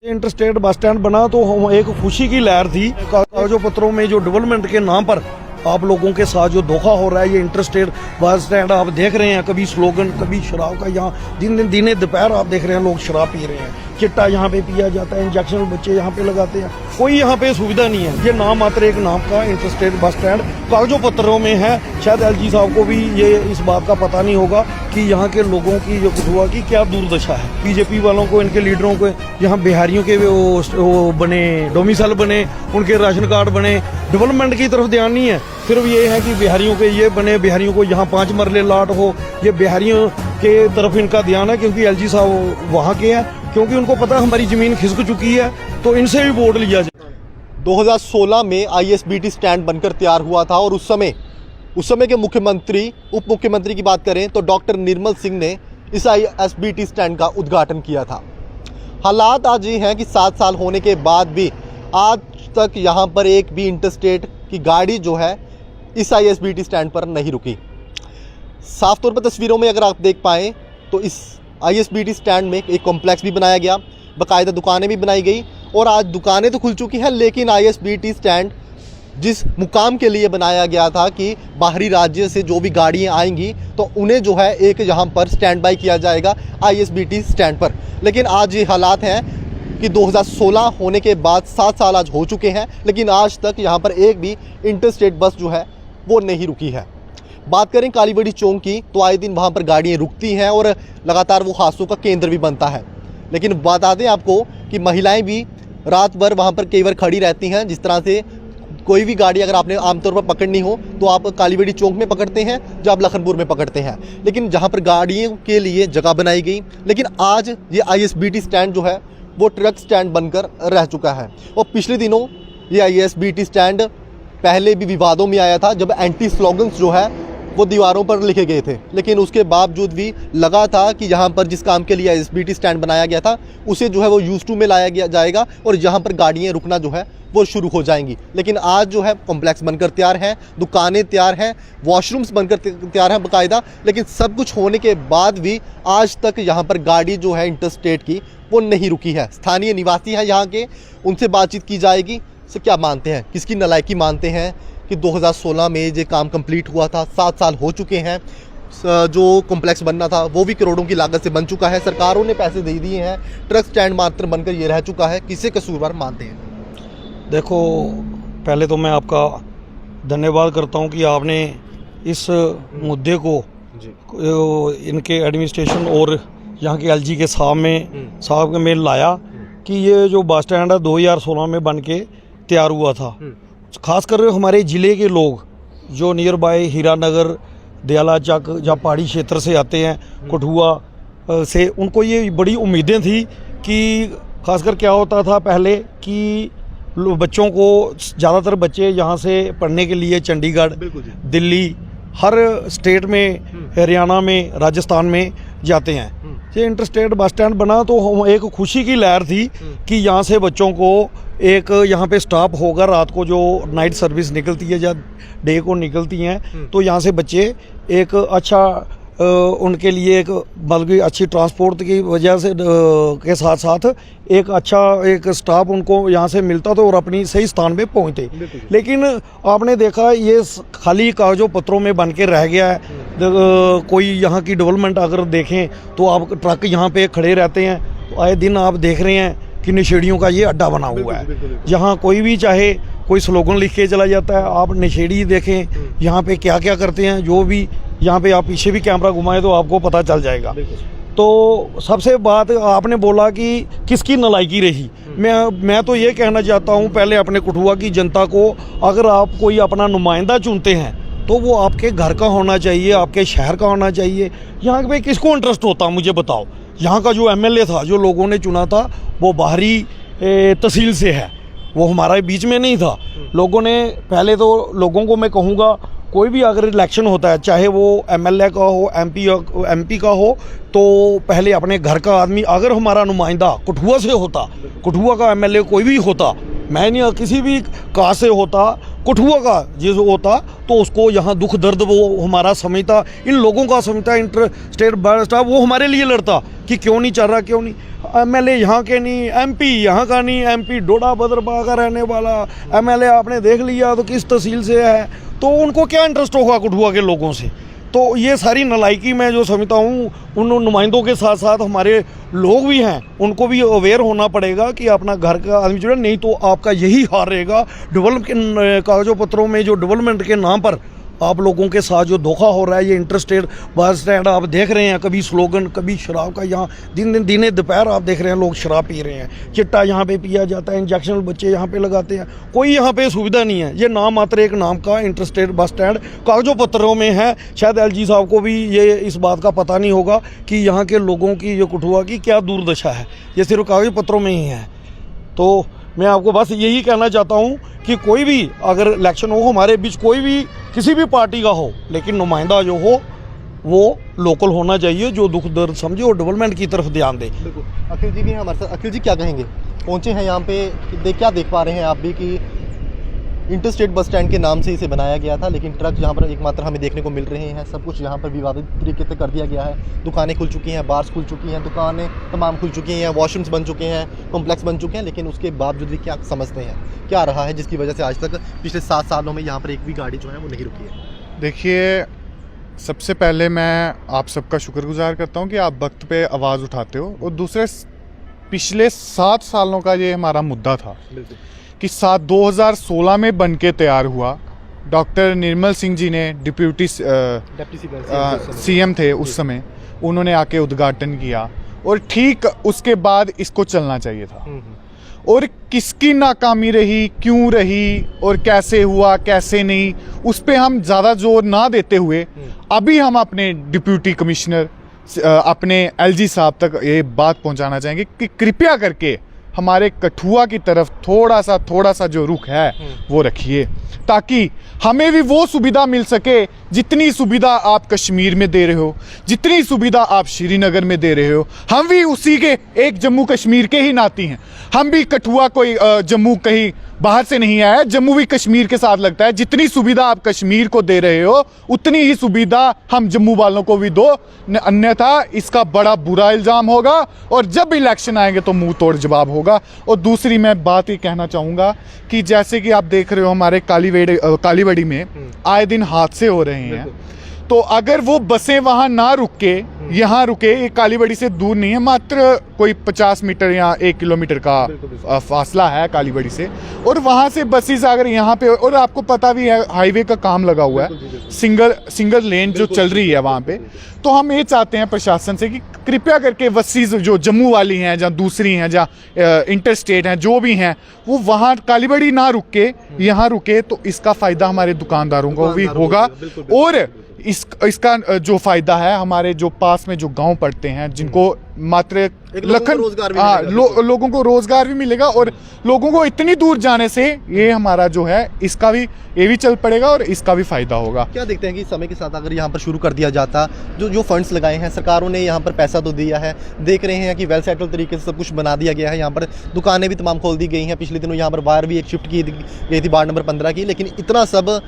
Interstate bus stand बना तो एक खुशी की लहर थी। कागजों पत्रों में जो डेवलपमेंट के नाम पर आप लोगों के साथ जो धोखा हो रहा है, ये इंटरस्टेट बस स्टैंड आप देख रहे हैं, कभी स्लोगन कभी शराब का, यहाँ दिने दोपहर आप देख रहे हैं लोग शराब पी रहे हैं, चिट्टा यहाँ पे पिया जाता है, इंजेक्शन बच्चे यहाँ पे लगाते हैं, कोई यहाँ पे सुविधा नहीं है। ये नाम मात्र एक नाम का इंटरस्टेट बस स्टैंड कागजों पत्रों में है। शायद एलजी साहब को भी ये इस बात का पता नहीं होगा कि यहाँ के लोगों की जो कठुआ की क्या दुर्दशा है। बीजेपी वालों को, इनके लीडरों को यहाँ बिहारियों के वो बने डोमिसाइल बने, उनके राशन कार्ड बने, डेवलपमेंट की तरफ ध्यान नहीं है। सिर्फ ये है कि बिहारियों के ये बने, बिहारियों को यहाँ 5 मरले लाट हो, ये बिहारियों के तरफ इनका ध्यान है। क्योंकि एलजी साहब वहाँ के हैं, क्योंकि उनको पता हमारी जमीन खिसक चुकी है, तो इनसे भी वोट लिया जाए। 2016 में आईएसबीटी स्टैंड बनकर तैयार हुआ था और उस समय के मुख्यमंत्री, उप मुख्यमंत्री की बात करें तो डॉक्टर निर्मल सिंह ने इस आईएसबीटी स्टैंड का उद्घाटन किया था। हालात आज ये हैं कि 7 साल होने के बाद भी आज तक यहाँ पर एक भी इंटरस्टेट की गाड़ी जो है इस आईएसबीटी स्टैंड पर नहीं रुकी। साफ तौर पर तस्वीरों में अगर आप देख पाएँ तो इस आईएसबीटी स्टैंड में एक कॉम्प्लेक्स भी बनाया गया, बाकायदा दुकानें भी बनाई गई और आज दुकानें तो खुल चुकी हैं, लेकिन आईएसबीटी स्टैंड जिस मुकाम के लिए बनाया गया था कि बाहरी राज्य से जो भी गाड़ियां आएंगी तो उन्हें जो है एक यहाँ पर स्टैंड बाई किया जाएगा आईएसबीटी स्टैंड पर। लेकिन आज ये हालात हैं कि 2016 होने के बाद 7 साल आज हो चुके हैं, लेकिन आज तक यहाँ पर एक भी इंटरस्टेट बस जो है वो नहीं रुकी है। बात करें कालीबड़ी चौक की तो आए दिन वहाँ पर गाड़ियाँ रुकती हैं और लगातार वो हादसों का केंद्र भी बनता है। लेकिन बता दें आपको कि महिलाएं भी रात भर वहाँ पर कई बार खड़ी रहती हैं। जिस तरह से कोई भी गाड़ी अगर आपने आमतौर पर पकड़नी हो तो आप कालीबड़ी चौक में पकड़ते हैं, जो आप लखनपुर में पकड़ते हैं, लेकिन जहाँ पर गाड़ियों के लिए जगह बनाई गई। लेकिन आज ये आईएसबीटी स्टैंड जो है वो ट्रक स्टैंड बनकर रह चुका है। और पिछले दिनों ये आईएसबीटी स्टैंड पहले भी विवादों में आया था, जब एंटी स्लोगन्स जो है वो दीवारों पर लिखे गए थे, लेकिन उसके बावजूद भी लगा था कि यहाँ पर जिस काम के लिए आईएसबीटी स्टैंड बनाया गया था उसे जो है वो यूज टू में लाया गया जाएगा और यहाँ पर गाड़ियाँ रुकना जो है वो शुरू हो जाएंगी। लेकिन आज जो है कॉम्प्लेक्स बनकर तैयार हैं, दुकानें तैयार हैं, वॉशरूम्स बनकर तैयार हैं बाकायदा, लेकिन सब कुछ होने के बाद भी आज तक यहाँ पर गाड़ी जो है इंटरस्टेट की वो नहीं रुकी है। स्थानीय निवासी हैं यहाँ के, उनसे बातचीत की जाएगी। से क्या मानते हैं, किसकी नलायकी मानते हैं कि 2016 में ये काम कंप्लीट हुआ था, 7 साल हो चुके हैं, जो कॉम्प्लेक्स बनना था वो भी करोड़ों की लागत से बन चुका है, सरकारों ने पैसे दे दिए हैं, ट्रक स्टैंड मात्र बनकर ये रह चुका है, किसे कसूरवार मानते हैं? देखो, पहले तो मैं आपका धन्यवाद करता हूं कि आपने इस मुद्दे को इनके एडमिनिस्ट्रेशन और यहाँ के एलजी के साहब में लाया कि ये जो बस स्टैंड है 2016 में बन के तैयार हुआ था। खासकर हमारे ज़िले के लोग जो नियर बाय हीरानगर, दयाला चक या पहाड़ी क्षेत्र से आते हैं, कठुआ से, उनको ये बड़ी उम्मीदें थी कि खासकर क्या होता था पहले कि बच्चों को, ज़्यादातर बच्चे यहाँ से पढ़ने के लिए चंडीगढ़, दिल्ली, हर स्टेट में, हरियाणा में, राजस्थान में जाते हैं। ये इंटरस्टेट बस स्टैंड बना तो एक खुशी की लहर थी कि यहाँ से बच्चों को एक यहाँ पे स्टॉप होगा, रात को जो नाइट सर्विस निकलती है या डे को निकलती हैं, तो यहाँ से बच्चे एक अच्छा उनके लिए एक बल्कि अच्छी ट्रांसपोर्ट की वजह से के साथ साथ एक अच्छा एक स्टाफ उनको यहाँ से मिलता था और अपनी सही स्थान पे पहुँचते। लेकिन आपने देखा ये खाली कागजों पत्रों में बन के रह गया है। कोई यहाँ की डेवलपमेंट अगर देखें तो आप ट्रक यहाँ पे खड़े रहते हैं, तो आए दिन आप देख रहे हैं कि नशेड़ियों का ये अड्डा बना हुआ है। यहाँ कोई भी चाहे कोई स्लोगन लिख के चला जाता है। आप नशेड़ी देखें यहाँ पे क्या क्या करते हैं, जो भी यहाँ पे आप पीछे भी कैमरा घुमाएं तो आपको पता चल जाएगा। तो सबसे बात आपने बोला कि किसकी नलायकी रही, मैं तो ये कहना चाहता हूँ पहले अपने कठुआ की जनता को, अगर आप कोई अपना नुमाइंदा चुनते हैं तो वो आपके घर का होना चाहिए, आपके शहर का होना चाहिए। यहाँ पे किसको इंटरेस्ट होता मुझे बताओ? यहाँ का जो एमएलए था, जो लोगों ने चुना था, वो बाहरी तहसील से है, वो हमारे बीच में नहीं था। लोगों ने पहले तो, लोगों को मैं कहूँगा, कोई भी अगर इलेक्शन होता है, चाहे वो एमएलए का हो, एमपी का हो, तो पहले अपने घर का आदमी, अगर हमारा नुमाइंदा कठुआ से होता, कठुआ का एमएलए कोई भी होता, मैं नहीं किसी भी कास्ट से होता, कठुआ का जो होता तो उसको यहाँ दुख दर्द वो हमारा समझता, इन लोगों का समझता, इंटर स्टेट बस स्टॉप वो हमारे लिए लड़ता कि क्यों नहीं चल रहा, क्यों नहीं। एमएलए यहाँ के नहीं, एमपी यहाँ का नहीं, एमपी डोडा बदरबा का रहने वाला एमएलए आपने देख लिया तो किस तहसील से है, तो उनको क्या इंटरेस्ट होगा कठुआ के लोगों से। तो ये सारी नलायकी मैं जो समझता हूँ, उन नुमाइंदों के साथ साथ हमारे लोग भी हैं, उनको भी अवेयर होना पड़ेगा कि अपना घर का आदमी जुड़े, नहीं तो आपका यही हार रहेगा। डेवलप के कागजों पत्रों में जो डेवलपमेंट के नाम पर आप लोगों के साथ जो धोखा हो रहा है, ये इंटरस्टेट बस स्टैंड आप देख रहे हैं, कभी स्लोगन कभी शराब का, यहाँ दिने दोपहर आप देख रहे हैं लोग शराब पी रहे हैं, चिट्टा यहाँ पे पिया जाता है, इंजेक्शन बच्चे यहाँ पे लगाते हैं, कोई यहाँ पे सुविधा नहीं है। ये नाम मात्र एक नाम का इंटरस्टेट बस स्टैंड कागजों पत्रों में है। शायद एलजी साहब को भी ये इस बात का पता नहीं होगा कि यहाँ के लोगों की जो कठुआ की क्या दुर्दशा है, ये सिर्फ कागज पत्रों में ही है। तो मैं आपको बस यही कहना चाहता हूँ कि कोई भी अगर इलेक्शन हो, हमारे बीच कोई भी किसी भी पार्टी का हो, लेकिन नुमाइंदा जो हो वो लोकल होना चाहिए, जो दुख दर्द समझे और डेवलपमेंट की तरफ ध्यान दे। बिल्कुल। अखिल जी भी हैं हमारे साथ। अखिल जी क्या कहेंगे, पहुंचे हैं यहाँ पे, क्या देख पा रहे हैं आप भी कि इंटरस्टेट बस स्टैंड के नाम से इसे बनाया गया था, लेकिन ट्रक यहाँ पर एकमात्र हमें देखने को मिल रहे हैं। सब कुछ यहाँ पर विवादित तरीके से कर दिया गया है। दुकानें खुल चुकी हैं, बार्स खुल चुकी हैं, दुकानें तमाम खुल चुकी हैं, वॉशरूम्स बन चुके हैं, कॉम्प्लेक्स बन चुके हैं, लेकिन उसके बावजूद भी क्या समझते हैं क्या रहा है जिसकी वजह से आज तक पिछले 7 सालों में यहाँ पर एक भी गाड़ी जो है वो नहीं रुकी है। देखिए, सबसे पहले मैं आप सबका शुक्रगुजार करता हूँ कि आप वक्त पे आवाज़ उठाते हो, और दूसरे पिछले 7 सालों का ये हमारा मुद्दा था कि 2016 में बन के तैयार हुआ। डॉक्टर निर्मल सिंह जी ने डिप्टी सीएम थे उस समय, उन्होंने आके उद्घाटन किया, और ठीक उसके बाद इसको चलना चाहिए था। और किसकी नाकामी रही, क्यों रही, और कैसे हुआ कैसे नहीं, उस पर हम ज़्यादा जोर ना देते हुए अभी हम अपने डिप्टी कमिश्नर अपने एलजी साहब तक ये बात पहुंचाना चाहेंगे कि कृपया करके हमारे कठुआ की तरफ थोड़ा सा जो रुख है वो रखिए, ताकि हमें भी वो सुविधा मिल सके जितनी सुविधा आप कश्मीर में दे रहे हो, जितनी सुविधा आप श्रीनगर में दे रहे हो। हम भी उसी के एक जम्मू कश्मीर के ही नाती हैं। हम भी कठुआ कोई जम्मू कहीं बाहर से नहीं आया, जम्मू भी कश्मीर के साथ लगता है। जितनी सुविधा आप कश्मीर को दे रहे हो उतनी ही सुविधा हम जम्मू वालों को भी दो, अन्यथा इसका बड़ा बुरा इल्ज़ाम होगा, और जब इलेक्शन आएंगे तो मुंह तोड़ जवाब होगा। और दूसरी मैं बात ये कहना चाहूँगा कि जैसे कि आप देख रहे हो हमारे कालीवड़ी में आए दिन हादसे हो रहे हैं, तो अगर वो बसें वहाँ ना रुक के यहाँ रुके, ये कालीबड़ी से दूर नहीं है, मात्र कोई 50 मीटर या 1 किलोमीटर का फासला है कालीबड़ी से, और वहाँ से बसेस अगर यहाँ पे, और आपको पता भी है हाईवे का काम लगा हुआ है, सिंगल लेन जो चल रही है वहाँ पे। तो हम ये चाहते हैं प्रशासन से कि कृपया करके बसेस जो जम्मू वाली हैं, जहाँ दूसरी हैं, जहाँ इंटरस्टेट हैं, जो भी हैं, वो वहाँ कालीबड़ी ना रुक के यहाँ रुके, तो इसका फ़ायदा हमारे दुकानदारों को भी होगा, और इसका जो फायदा है हमारे जो पास में जो गांव पड़ते हैं, जिनको मात्र लोगों को रोजगार भी मिलेगा, और लोगों को इतनी दूर जाने से ये हमारा जो है इसका भी ये भी चल पड़ेगा और इसका भी फायदा होगा। क्या देखते हैं कि समय के साथ अगर यहाँ पर शुरू कर दिया जाता, जो फंड्स लगाए हैं सरकारों ने, यहाँ पर पैसा तो दिया है, देख रहे हैं कि वेल सेटल तरीके से सब कुछ बना दिया गया है, यहाँ पर दुकानें भी तमाम खोल दी गई हैं, पिछले दिनों यहाँ पर वायर भी एक शिफ्ट की गई थी वार्ड नंबर 15 की, लेकिन इतना सब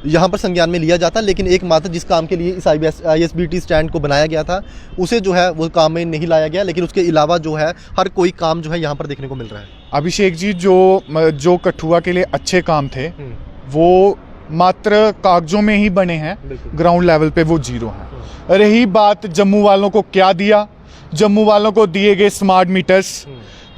यहाँ पर संज्ञान में लिया जाता, लेकिन एकमात्र जिस काम के लिए इस ISBT स्टैंड को बनाया गया था उसे जो है वो काम में नहीं लाया गया, लेकिन उसके अलावा जो है हर कोई काम जो है यहाँ पर देखने को मिल रहा है। अभिषेक जी, जो कठुआ के लिए अच्छे काम थे वो मात्र कागजों में ही बने हैं, ग्राउंड लेवल पे वो जीरो हैं। रही बात जम्मू वालों को क्या दिया, जम्मू वालों को दिए गए स्मार्ट मीटर्स,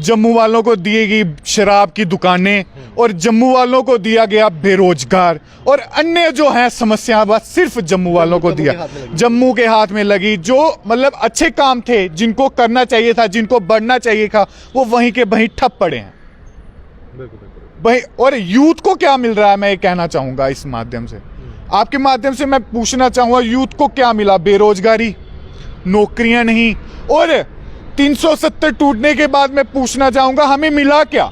जम्मू वालों को दिए गई शराब की दुकानें, और जम्मू वालों को दिया गया बेरोजगार, और अन्य जो है समस्या बस सिर्फ जम्मू वालों को दिया, जम्मू के हाथ में लगी। जो मतलब अच्छे काम थे, जिनको करना चाहिए था, जिनको बढ़ना चाहिए था, वो वहीं के वहीं ठप पड़े हैं भाई। और यूथ को क्या मिल रहा है, मैं ये कहना चाहूंगा इस माध्यम से, आपके माध्यम से मैं पूछना चाहूंगा, यूथ को क्या मिला? बेरोजगारी, नौकरियां नहीं, और 370 टूटने के बाद मैं पूछना चाहूंगा हमें मिला क्या?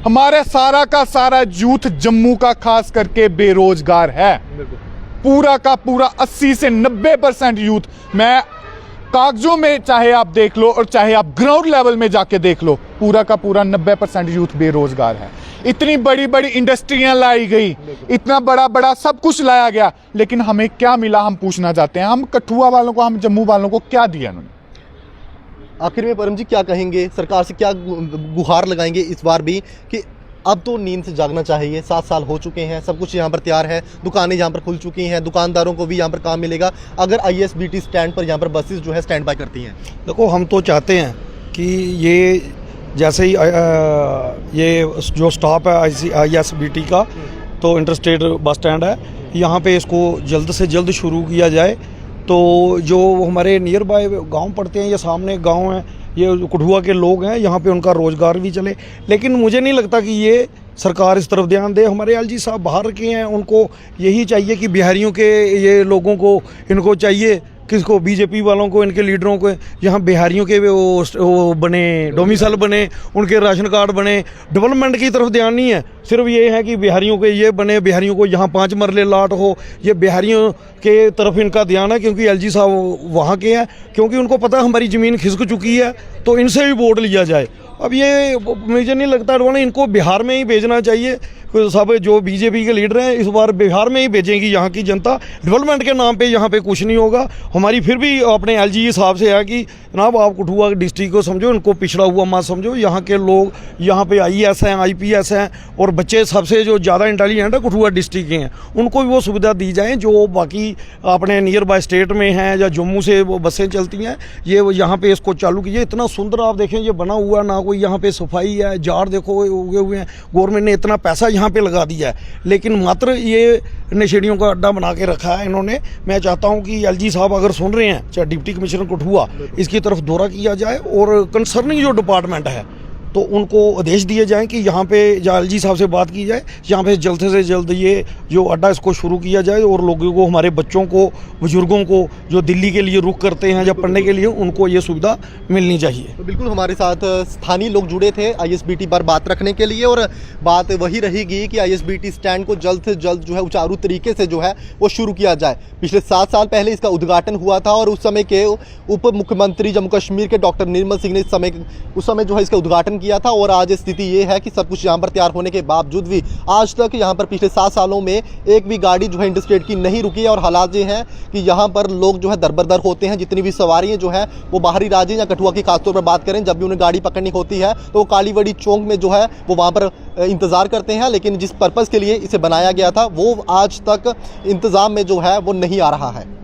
हमारा सारा का सारा यूथ जम्मू का खास करके बेरोजगार है, पूरा का पूरा 80 से 90% यूथ। मैं कागजों में चाहे आप देख लो और चाहे आप ग्राउंड लेवल में जाके देख लो, पूरा का पूरा 90% यूथ बेरोजगार है। इतनी बड़ी बड़ी इंडस्ट्रियां लाई गई, इतना बड़ा बड़ा सब कुछ लाया गया, लेकिन हमें क्या मिला हम पूछना चाहते हैं। हम कठुआ वालों को, हम जम्मू वालों को क्या दिया उन्होंने? आखिर में परम जी क्या कहेंगे, सरकार से क्या गुहार लगाएंगे इस बार भी कि अब तो नींद से जागना चाहिए? 7 साल हो चुके हैं, सब कुछ यहाँ पर तैयार है, दुकानें यहाँ पर खुल चुकी हैं, दुकानदारों को भी यहाँ पर काम मिलेगा अगर ISBT स्टैंड पर यहाँ पर बसेस जो है स्टैंड बाय करती हैं। देखो, हम तो चाहते हैं कि ये जैसे ही ये जो स्टॉप है ISBT का, तो इंटरस्टेट बस स्टैंड है, यहाँ पे इसको जल्द से जल्द शुरू किया जाए। तो जो हमारे नियर बाय गांव पड़ते हैं, ये सामने गांव है, ये कठुआ के लोग हैं, यहाँ पे उनका रोज़गार भी चले। लेकिन मुझे नहीं लगता कि ये सरकार इस तरफ ध्यान दे। हमारे LG साहब बाहर के हैं, उनको यही चाहिए कि बिहारियों के ये लोगों को, इनको चाहिए किसको, बीजेपी वालों को, इनके लीडरों को यहाँ बिहारियों के वो बने, डोमिसाइल बने, उनके राशन कार्ड बने। डेवलपमेंट की तरफ ध्यान नहीं है, सिर्फ ये है कि बिहारियों के ये बने, बिहारियों को यहाँ 5 मरले लाट हो, ये बिहारियों के तरफ इनका ध्यान है। क्योंकि LG साहब वहाँ के हैं, क्योंकि उनको पता है हमारी ज़मीन खिसक चुकी है, तो इनसे भी वोट लिया जाए। अब ये मुझे नहीं लगता इनको बिहार में ही भेजना चाहिए। सब जो बीजेपी के लीडर हैं इस बार बिहार में ही भेजेंगी यहाँ की जनता। डेवलपमेंट के नाम पे यहाँ पे कुछ नहीं होगा। हमारी फिर भी अपने LG साहब से है कि जनाब आप कठुआ डिस्ट्रिक्ट को समझो, इनको पिछड़ा हुआ मत समझो। यहाँ के लोग यहाँ पे IAS हैं, IPS हैं, और बच्चे सबसे जो ज़्यादा इंटेलिजेंट है कठुआ डिस्ट्रिक्ट के हैं, उनको भी वो सुविधा दी जाए जो बाकी अपने नियर बाय स्टेट में हैं या जम्मू से वो बसें चलती हैं। ये यहाँ पे इसको चालू कीजिए। इतना सुंदर आप देखें ये बना हुआ, ना कोई यहाँ पे सफाई है, झाड़ देखो उगे हुए हैं। गवर्नमेंट ने इतना पैसा यहाँ पे लगा दिया है, लेकिन मात्र ये नशेड़ियों का अड्डा बना के रखा है इन्होंने। मैं चाहता हूँ कि LG साहब अगर सुन रहे हैं, चाहे डिप्टी कमिश्नर कठुआ, इसकी तरफ दौरा किया जाए और कंसर्निंग जो डिपार्टमेंट है तो उनको आदेश दिए जाएं कि यहाँ पे LG साहब से बात की जाए, यहाँ पे जल्द से जल्द ये जो अड्डा इसको शुरू किया जाए और लोगों को, हमारे बच्चों को, बुजुर्गों को जो दिल्ली के लिए रुख करते हैं या पढ़ने के लिए, उनको ये सुविधा मिलनी चाहिए। तो बिल्कुल हमारे साथ स्थानीय लोग जुड़े थे ISBT पर बात रखने के लिए, और बात वही रहेगी कि ISBT स्टैंड को जल्द से जल्द जो है सुचारू तरीके से जो है वो शुरू किया जाए। पिछले 7 साल पहले इसका उद्घाटन हुआ था और उस समय के उप मुख्यमंत्री जम्मू कश्मीर के डॉक्टर निर्मल सिंह ने उस समय जो है इसका उद्घाटन किया था। और आज स्थिति ये है कि सब कुछ यहाँ पर तैयार होने के बावजूद भी आज तक यहाँ पर पिछले 7 सालों में एक भी गाड़ी जो है इंटरस्टेट की नहीं रुकी है। और हालात ये हैं कि यहाँ पर लोग जो है दरबदर होते हैं। जितनी भी सवारियाँ जो है वो बाहरी राज्य या कठुआ की खासतौर पर बात करें, जब भी उन्हें गाड़ी पकड़नी होती है तो वो कालीवड़ी चौक में जो है वो वहाँ पर इंतज़ार करते हैं। लेकिन जिस पर्पज़ के लिए इसे बनाया गया था वो आज तक इंतज़ाम में जो है वो नहीं आ रहा है।